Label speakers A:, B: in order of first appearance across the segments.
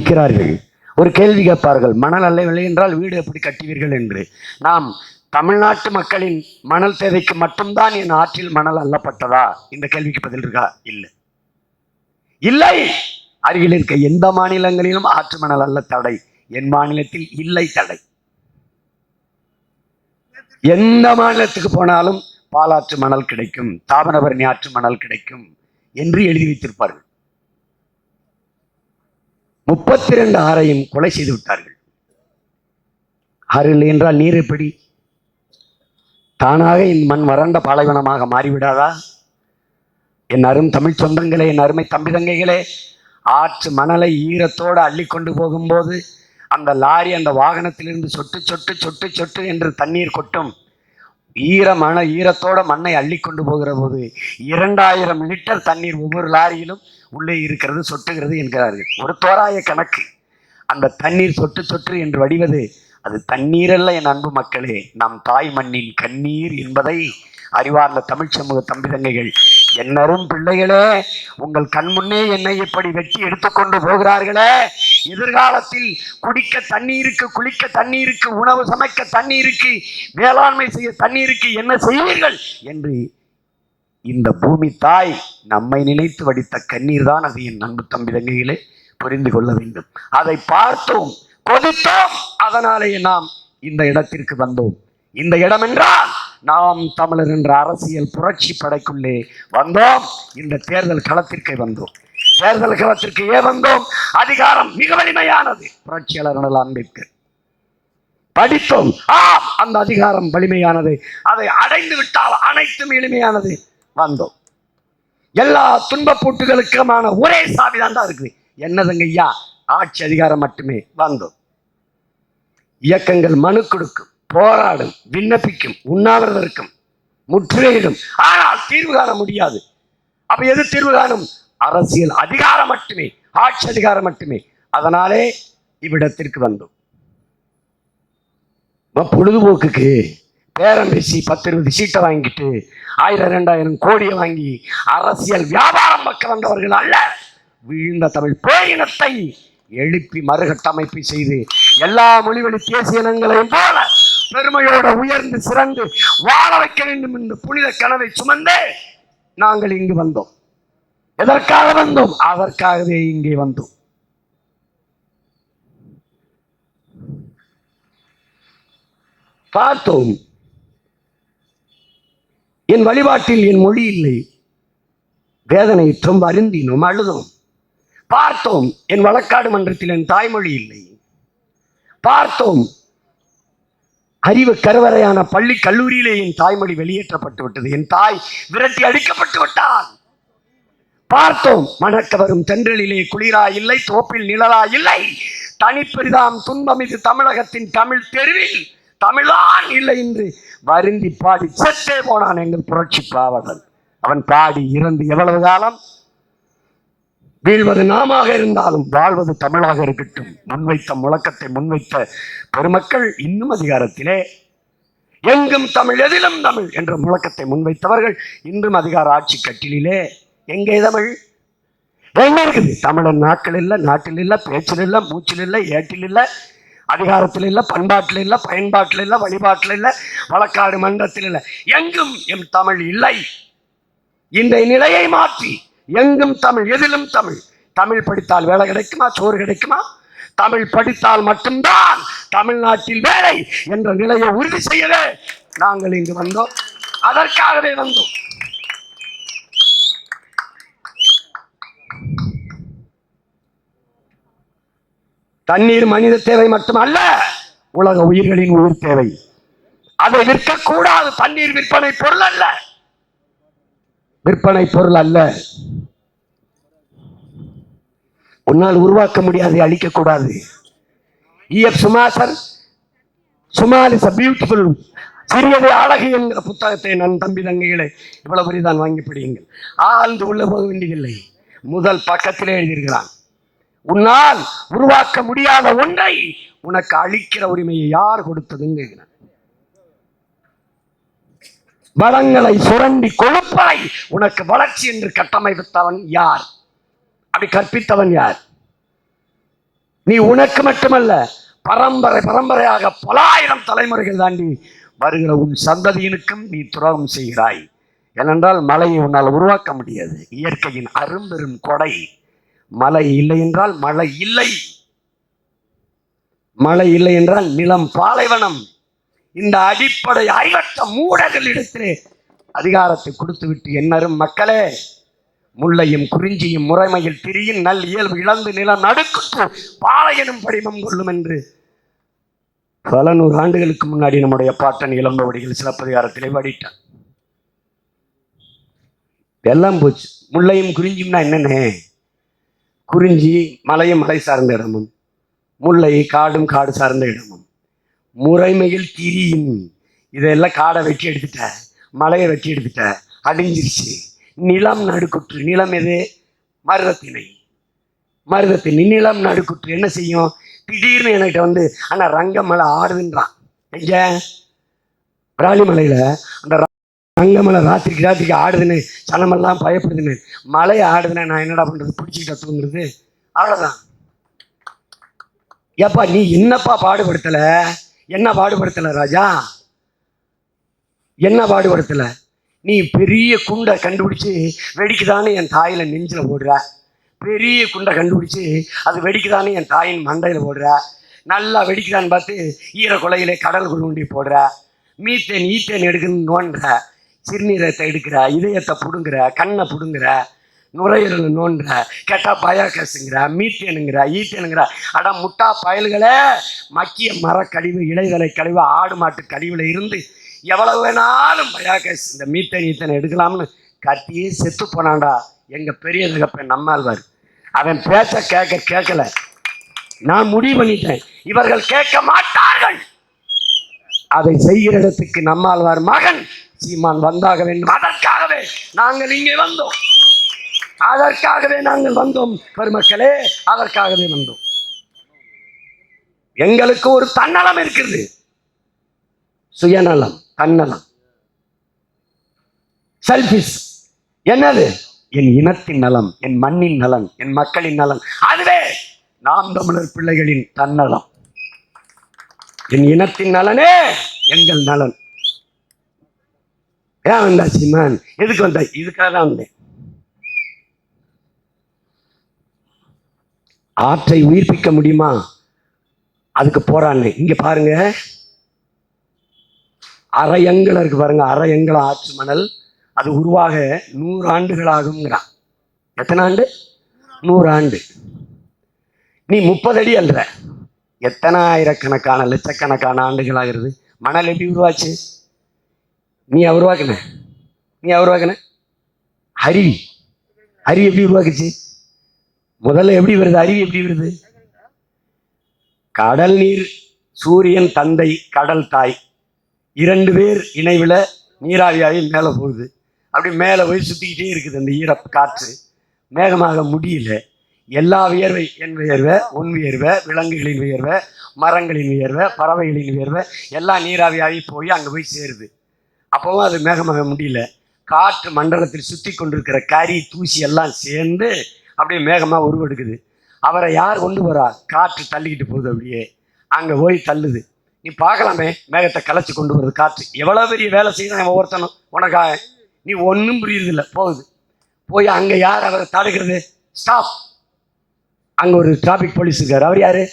A: நிற்கிறார்கள். ஒரு கேள்வி கேட்பார்கள், மணல் அள்ளவில்லை என்றால் வீடு எப்படி கட்டுவீர்கள் என்று. நாம் தமிழ்நாட்டு மக்களின் மணல் தேவைக்கு மட்டும்தான் என் ஆற்றில் மணல் அள்ளப்பட்டதா? இந்த கேள்விக்கு பதில் இருக்கா? இல்லை, இல்லை. அருகில் இருக்க எந்த மாநிலங்களிலும் ஆற்று மணல் அல்ல தடை. என் மாநிலத்தில் இல்லை தடை. எந்த மாநிலத்துக்கு போனாலும் பாலாற்று மணல் கிடைக்கும், தாமிரபரணி ஆற்று மணல் கிடைக்கும் என்று எழுதி வைத்திருப்பார்கள். 32 ஆறையும் கொலை செய்து விட்டார்கள். ஆறு இல்லை என்றால் நீர் எப்படி? தானாக இந்த மண் வறண்ட பாலைவனமாக மாறிவிடாதா? என் அரும் தமிழ் சொந்தங்களே, என் அருமை தம்பி தங்கைகளே, ஆற்று மணலை ஈரத்தோடு அள்ளி கொண்டு போகும்போது அந்த லாரி அந்த வாகனத்திலிருந்து சொட்டு சொட்டு சொட்டு சொட்டு என்று தண்ணீர் கொட்டும். ஈரத்தோட மண்ணை அள்ளி கொண்டு போகிற போது 2000 லிட்டர் தண்ணீர் ஒவ்வொரு லாரியிலும் உள்ளே இருக்கிறது, சொட்டுகிறது என்கிறார்கள். ஒரு தோராய கணக்கு. அந்த தண்ணீர் சொட்டு சொட்டு என்று வடிவது அது தண்ணீரல்ல என் அன்பு மக்களே, நம் தாய் மண்ணின் கண்ணீர் என்பதை அறிவார்ந்த தமிழ் சமூக தம்பி தங்கைகள், என்னரும் பிள்ளைகளே, உங்கள் கண்முன்னே என்னை இப்படி வெட்டி எடுத்துக்கொண்டு போகிறார்களே, எதிர்காலத்தில் குடிக்க தண்ணீருக்கு, குளிக்க தண்ணீருக்கு, உணவு சமைக்க தண்ணீருக்கு, வேளாண்மை செய்ய தண்ணீருக்கு என்ன செய்வீர்கள் என்று இந்த பூமி தாய் நம்மை நினைத்து வடித்த கண்ணீர் தான் அது. என் அன்பு தம்பி தங்கைகளே, புரிந்து கொள்ள வேண்டும். அதை பார்த்தோம், கொதித்தோம், அதனாலேயே நாம் இந்த இடத்திற்கு வந்தோம். இந்த இடம் என்றால் நாம் தமிழர் என்ற அரசியல் புரட்சி படைக்குள்ளே வந்தோம். இந்த தேர்தல் களத்திற்கு வந்தோம். தேர்தல் களத்திற்கு ஏன் வந்தோம்? அதிகாரம் மிக வலிமையானது. புரட்சியாளர் அண்ணல் அம்பேத்கர் படித்தோம். அந்த அதிகாரம் வலிமையானது. அதை அடைந்து விட்டால் அனைத்தும் எளிமையானது. வந்தோம். எல்லா துன்பப்பூட்டுகளுக்குமான ஒரே சாவிதான் தான் இருக்குது. என்னதுங்க ஐயா? ஆட்சி அதிகாரம் மட்டுமே. வந்தோம். இயக்கங்கள் மனு கொடுக்கும், போராடும், விண்ணப்பிக்கும், உண்ணாவிரதம் இருக்கும், முற்றுகையிடும். ஆனால் தீர்வு காண முடியாது. அப்ப எது தீர்வு காணும்? அரசியல் அதிகாரம் மட்டுமே, ஆட்சி அதிகாரம் மட்டுமே. அதனாலே இவ்விடத்திற்கு வந்தோம். பொழுதுபோக்குக்கு பேரம் பேசி 10-20 சீட்டை வாங்கிட்டு 1000-2000 கோடியை வாங்கி அரசியல் வியாபாரம் பக்க வந்தவர்கள் அல்ல. வீழ்ந்த தமிழ் பேரினத்தை எழுப்பி மறுகட்டமைப்பு செய்து எல்லா மொழிவழி தேசிய இனங்களையும் போல பெருமையோடு உயர்ந்து சிறந்து வாழ வைக்க வேண்டும் என்று புனித கனவை சுமந்து நாங்கள் இங்கு வந்தோம். எதற்காக வந்தோம்? அதற்காகவே இங்கே வந்தோம். பார்த்தோம், என் வழிபாட்டில் என் மொழி இல்லை. வேதனை ரொம்ப அருந்தினோம், அழுதோம். பார்த்தோம், என் வழக்காடு மன்றத்தில் என் தாய்மொழி இல்லை. பார்த்தோம், அறிவு கருவறையான பள்ளி கல்லூரியிலே என் தாய்மொழி வெளியேற்றப்பட்டு விட்டது. என் தாய் விரட்டி அடிக்கப்பட்டு விட்டாள். பார்த்தோம், மணக்க வரும் தென்றலிலே குளிரா இல்லை, தோப்பில் நிழலா இல்லை, தனிப்பெரிதாம் துன்பம் இது தமிழகத்தின் தமிழ் தெருவில் தமிழ்தான் இல்லை என்று வருந்தி பாடி செத்தே போனான் எங்கள் புரட்சி பாவலன். அவன் பாடி இறந்து எவ்வளவு காலம்? வீழ்வது நாமாக இருந்தாலும் வாழ்வது தமிழாக இருக்கட்டும். முன்வைத்த முழக்கத்தை முன்வைத்த பெருமக்கள் இன்னும் அதிகாரத்திலே. எங்கும் தமிழ், எதிலும் தமிழ் என்ற முழக்கத்தை முன்வைத்தவர்கள் இன்றும் அதிகார ஆட்சி கட்டிலே. எங்கே தமிழ்? எங்க இருக்குது? தமிழன் நாட்கள் இல்லை, நாட்டில் இல்லை, பேச்சில் இல்லை, மூச்சில் இல்லை, ஏட்டில் இல்லை, அதிகாரத்தில் இல்லை, பண்பாட்டில் இல்லை, பயன்பாட்டில் இல்லை, வழிபாட்டில் இல்லை, வழக்காடு மன்றத்தில் இல்லை. எங்கும் எம் தமிழ் இல்லை. இந்த நிலையை மாற்றி எங்கும் தமிழ், எதிலும் தமிழ். தமிழ் படித்தால் வேலை கிடைக்குமா? சோறு கிடைக்குமா? தமிழ் படித்தால் மட்டும்தான் தமிழ்நாட்டில் வேலை என்ற நிலையை உறுதி செய்யவே நாங்கள் இங்கு வந்தோம். அதற்காகவே வந்தோம். தண்ணீர் மனித தேவை மட்டுமல்ல, உலக உயிர்களின் உயிர் தேவை. அதை விற்கக்கூடாது. தண்ணீர் விற்பனை பொருள் அல்ல, விற்பனை பொருள் அல்ல. உன்னால் உருவாக்க முடியாது, அழிக்கக்கூடாது. E.F. Small is a beautiful, சிறியது அழகு என்கிற புத்தகத்தை நம் தம்பி தங்கைகளை இவ்வளவு பெரியதான் வாங்கி படியுங்கள். ஆழ்ந்து உள்ள போக வேண்டியதில்லை. முதல் பக்கத்திலே எழுதியிருக்கிறான், உன்னால் உருவாக்க முடியாத ஒன்றை உனக்கு அழிக்கிற உரிமையை யார் கொடுத்ததுங்க? வளங்களை சுரண்டி கொழுப்பை உனக்கு வளர்ச்சி என்று கட்டமைத்தவன் யார்? அப்படி கற்பித்தவன் யார்? நீ உனக்கு மட்டுமல்ல, பரம்பரை பரம்பரையாக பல ஆயிரம் தலைமுறைகள் தாண்டி வருகிற உன் சந்ததியினுக்கும் நீ துரோகம் செய்கிறாய். ஏனென்றால் மலையை உன்னால் உருவாக்க முடியாது. இயற்கையின் அரும்பெரும் கொடை. மழை இல்லை என்றால் மழை இல்லை. மழை இல்லை என்றால் நிலம் பாலைவனம். இந்த அடிப்படை அறிவற்ற மூடர்களிடத்திலே அதிகாரத்தை கொடுத்துவிட்டு என்னரும் மக்களே, முல்லையும் குறிஞ்சியும் முறைமையில் திரியின் நல் இயல்பு இழந்து நிலம் நடுக்குற்று பாளையனும் படிமம் கொள்ளும் என்று பல நூறு ஆண்டுகளுக்கு முன்னாடி நம்முடைய பாட்டன் இளம்பவடிகள் சிலப்பதிகாரத்திலே வடிட்டான். எல்லாம் போச்சு. முல்லையும் குறிஞ்சியும்னா என்னென்ன? குறிஞ்சி மலையும் மலை சார்ந்த இடமும், முல்லை காடும் காடு சார்ந்த இடமும். முறைமையில் திரியும், இதெல்லாம் காடை வெட்டி எடுத்துட்ட, மலையை வெட்டி எடுத்துட்ட, அடிஞ்சிருச்சு. நிலம் நடுக்குற்று. நிலம் எது? மருதத்திணை. மருதத்திணை நிலம் நடுக்குற்று என்ன செய்யும்? திடீர்னு என்கிட்ட வந்து ஆனால் ரங்கமலை ஆடுதுன்றான். எங்க? பிராலிமலையில் அந்த ரங்கமலை ராத்திரிக்கு ஆடுதுன்னு சனமெல்லாம் பயப்படுதுன்னு. மலை ஆடுதுன்னா நான் என்னடா பண்ணுறது? பிடிச்சிக்கிட்ட தூங்குறது, அவ்வளோதான். ஏப்பா நீ என்னப்பா பாடுபடுத்தலை? என்ன பாடுபடுத்தலை ராஜா? என்ன பாடுபடுத்தலை? நீ பெரிய குண்டை கண்டுபிடிச்சி வெடிக்குதானே என் தாயில் நெஞ்சில் போடுற. பெரிய குண்டை கண்டுபிடிச்சி அது வெடிக்குதானே என் தாயின் மண்டையில் போடுற. நல்லா வெடிக்குதான்னு பார்த்து ஈரக்குலையிலே கடல் குழுண்டி போடுற. மீத்தேன் ஈத்தேன் எடுக்கணும்னு நோண்டுற. சிறுநீரத்தை எடுக்கிற, இதயத்தை பிடுங்குற, கண்ணை பிடுங்குற, நுரையீரல் நோண்டுற, கெட்டா பயோகேஸுங்கிற, மீத்தேனுங்கிற, ஈத்தேனுங்கிற. அட முட்டா பயல்களே, மக்கிய மரக்கழிவு, இலைதலை கழிவு, ஆடு மாட்டு கழிவுல இருந்து எவ்வளவு வேணாலும் பயோகேஸ், இந்த மீத்தேன் ஈத்தேனை எடுக்கலாம்னு கத்தியே செத்து போனான்டா எங்கள் பெரிய தகப்பன் நம்மாழ்வார். அவன் பேச்ச கேட்கல. நான் முடிவு பண்ணிட்டேன், இவர்கள் கேட்க மாட்டார்கள். அதை செய்கிற இடத்துக்கு நம்மாழ்வார் மகன் சீமான் வந்தாக வேண்டும். அதற்காகவே நாங்கள் இங்கே வந்தோம். அதற்காகவே நாங்கள் வந்தோம் பெருமக்களே, அதற்காகவே வந்தோம். எங்களுக்கு ஒரு தன்னலம் இருக்கிறது. சுயநலம், தன்னலம், செல்ஃபிஷ். என்னது? என் இனத்தின் நலம், என் மண்ணின் நலன், என் மக்களின் நலன். அதுவே நாம் தமிழர் பிள்ளைகளின் தன்னலம். என் இனத்தின் நலனே எங்கள் நலன். ஏன் வந்தா சீமான்? எதுக்கு வந்தா? இதுக்காக தான் வந்தேன். ஆற்றை உயிர்ப்பிக்க முடியுமா? அதுக்கு போறான்னு. இங்க பாருங்க, அரை எங்கல இருக்கு பாருங்க. அரை எங்கல ஆற்று மணல் அது உருவாக 100 ஆண்டுகள் ஆகுங்கிறான். எத்தனை ஆண்டு? 100 ஆண்டு. நீ 30 அடி அல்ற, எத்தனை ஆயிரக்கணக்கான லட்சக்கணக்கான ஆண்டுகள் ஆகிறது. மணல் எப்படி உருவாச்சு? நீ உருவாக்குன அருவி. அருவி எப்படி உருவாக்குச்சு? முதல்ல எப்படி வருது அருவி? எப்படி வருது? கடல் நீர், சூரியன் தந்தை, கடல் தாய், 2 பேர் இணைவில் நீராவியாகி மேலே போகுது. அப்படி மேலே போய் சுற்றிக்கிட்டே இருக்குது அந்த ஈர காற்று. மேகமாக முடியல. எல்லா வியர்வை, என் வியர்வை, உன் வியர்வை, விலங்குகளின் வியர்வை, மரங்களின் வியர்வை, பறவைகளின் வியர்வை எல்லாம் நீராவியாகி போய் அங்கே போய் சேருது. அப்போவும் அது மேகமாக முடியல. காற்று மண்டலத்தில் சுற்றி கொண்டிருக்கிற கரி தூசி எல்லாம் சேர்ந்து அப்படியே மேகமாக உருவெடுக்குது. அவரை யார் கொண்டு போறா? காற்று தள்ளிக்கிட்டு போகுது. அப்படியே அங்கே போய் தள்ளுது. நீ பார்க்கலாமே, மேகத்தை கலைச்சி கொண்டு வருது காற்று. எவ்வளோ பெரிய வேலை செய்யணும் ஒவ்வொருத்தனும் உனக்காக. நீ ஒன்றும் புரியுறதில்ல. போகுது. போய் அங்கே யார் அவரை தடுக்கிறது? ஸ்டாப். அங்கே ஒரு டிராஃபிக் போலீஸ் இருக்கார். அவர் யார்?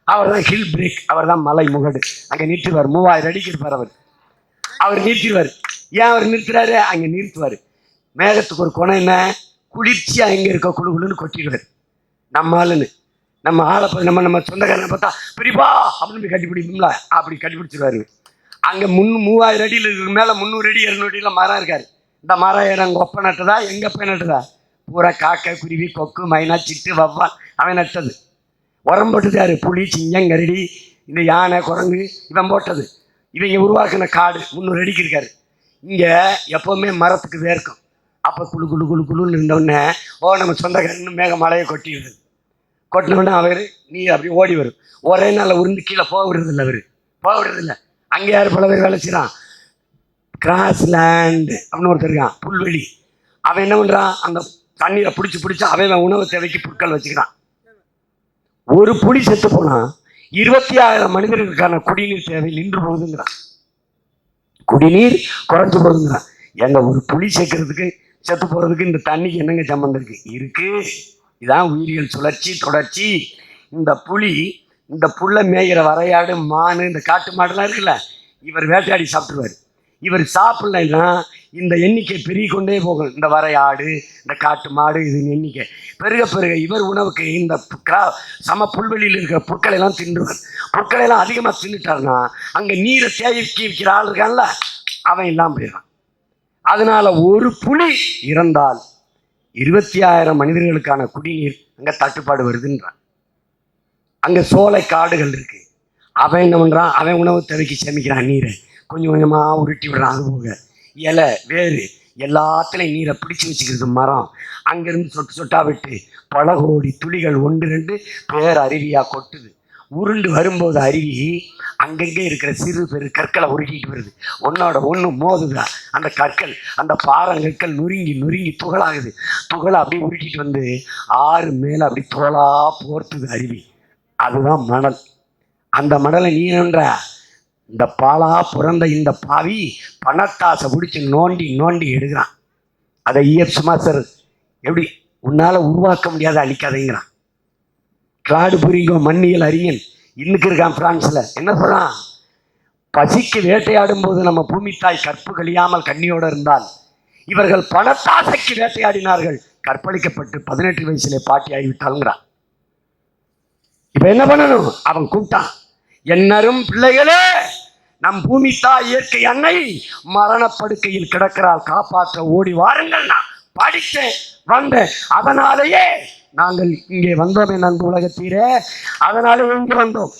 A: அவர் தான் ஹில் பிரேக். அவர் தான் மலை முகடு. அங்கே நிறுத்துவார். 3000 அடிக்கு இருப்பார் அவர் நிறுத்திடுவார். ஏன் அவர் நிறுத்துறாரு? அங்கே நிறுத்துவார். மேகத்துக்கு ஒரு குணம் என்ன? குளிர்ச்சியாக எங்கே இருக்க குழுன்னு கொட்டிடுவார். நம்ம ஆளுன்னு, நம்ம ஆளை நம்ம சொந்தக்காரனை பார்த்தா பிரிப்பா அப்படின்னு போய் கட்டிப்பிடிப்போம்ல, அப்படி கட்டிப்பிடிச்சிருவாரு. அங்கே 3000 அடியில் இருக்கிற மேலே 300 அடி 200 அடியில் மரம் இருக்காரு. இந்த மரம் எங்கள் ஒப்ப நட்டதா, எங்கள் அப்ப நட்டதா? பூரா காக்கை, குருவி, கொக்கு, மைனா, சிட்டு, வவ்வால் அவன் நட்டது. உரம் போட்டது யாரு? புலி, சிங்கம், கரடி, இந்த யானை, குரங்கு இவன் போட்டது. இவங்க உருவாக்கின காடு 300 அடிக்கு இருக்காரு. இங்கே எப்போவுமே மரத்துக்கு வேர்க்கும். அப்போ குழு குழு குழு குழுன்னு இருந்தோடனே நம்ம சொந்தக்காரன்னு மேக மலையை கொட்டிடுது. கொட்டினோடனே அவர் நீ அப்படி ஓடி வரும். ஒரே நாளில் உருந்து கீழே போக விடுறதில்லை. அவர் போக விடுறதில்லை. அங்கே யார் பல பேர் வேலை செய்கிறான்? கிராஸ் லேண்டு அப்படின்னு ஒருத்தர் இருக்கான், புல்வெளி. அவன் என்ன பண்ணுறான்? அந்த தண்ணீரை பிடிச்சி அவன் உணவு தேவைக்கு புற்கள் வச்சுக்கிறான். ஒரு புலி செத்து போனா 26,000 மனிதர்களுக்கான குடிநீர் தேவை நின்று போகுதுங்கிறான். குடிநீர் குறைஞ்சு போகுதுங்கிறான். எங்க ஒரு புலி சேர்க்கறதுக்கு செத்து போறதுக்கு இந்த தண்ணிக்கு என்னங்க சம்பந்தம் இருக்கு? இதான் உயிரியல் சுழற்சி தொடர்ச்சி. இந்த புலி, இந்த புல்லை மேய்கிற வரையாடு, மானு, இந்த காட்டு மாடுலாம் இருக்குல்ல, இவர் வேட்டையாடி சாப்பிட்டுருவார். இவர் சாப்பிடலைன்னா இந்த எண்ணிக்கை பெருகி கொண்டே போகும். இந்த வரையாடு, இந்த காட்டு மாடு, இது எண்ணிக்கை பெருக பெருக இவர் உணவுக்கு இந்த சம புல்வெளியில் இருக்கிற புற்களை எல்லாம் தின்றுவார். புற்களை எல்லாம் அதிகமாக தின்னுட்டாருன்னா அங்கே நீரை தேக்கி வைக்கிற ஆள் இருக்கான்ல, அவன் இல்லாமல் போயிடறான். அதனால ஒரு புலி இறந்தால் 26,000 மனிதர்களுக்கான குடிநீர் அங்கே தட்டுப்பாடு வருதுன்றான். அங்கே சோலை காடுகள் இருக்கு. அவன் என்ன பண்ணுறான்? அவன் உணவு தேவைக்கு சேமிக்கிறான் நீரை, கொஞ்சம் கொஞ்சமாக உருட்டி விடுறான். அது போக இலை வேறு எல்லாத்துலேயும் நீரை பிடிச்சி வச்சுக்கிறது மரம். அங்கேருந்து சொட்டு சொட்டா விட்டு பல கோடி துளிகள் 1-2 பேர் அருவியாக கொட்டுது. உருண்டு வரும்போது அருவி அங்கங்கே இருக்கிற சிறு பெரு கற்களை உருட்டிட்டு வருது. ஒன்னோட ஒன்று மோதுதா அந்த கற்கள், அந்த பாறங்கற்கள் நுறுங்கி நுறுங்கி துகளாகுது. துகளை அப்படியே உருட்டிட்டு வந்து ஆறு மேலே அப்படி தோலா போர்த்துது அருவி. அதுதான் மணல். அந்த மணலை நீ என்ற இந்த பாலா பிறந்த இந்த பாவி பணத்தாசை பிடிச்சி நோண்டி நோண்டி எடுக்கிறான். அதை இஎஃப் சுமாசர் எப்படி உன்னால் உருவாக்க முடியாத அழிக்காதேங்கிறான். கிளாடு புரிங்கோ மண்ணியல் அறிஞன் இன்னைக்கு இருக்கான் பிரான்ஸில். என்ன சொல்றான்? பசிக்கு வேட்டையாடும் போது நம்ம பூமி தாய் கற்பு கழியாமல் கண்ணியோடு இருந்தால், இவர்கள் பணத்தாசைக்கு வேட்டையாடினார்கள், கற்பழிக்கப்பட்டு 18 வயசுல பாட்டி ஆகிவிட்டாள்ங்கிறான். இப்ப என்ன பண்ணணும்? அவன் கூப்பிட்டான், என்னரும் பிள்ளைகளே, நம் பூமி தாய் இயற்கை அன்னை மரணப்படுக்கையில் கிடக்கிறாள், காப்பாற்ற ஓடி வாருங்கள். நான் படித்தேன் வந்தேன், அதனாலேயே நாங்கள் இங்கே வந்தோம். என் அன்பு உலகத்தீரே, அதனாலே இங்கே வந்தோம்.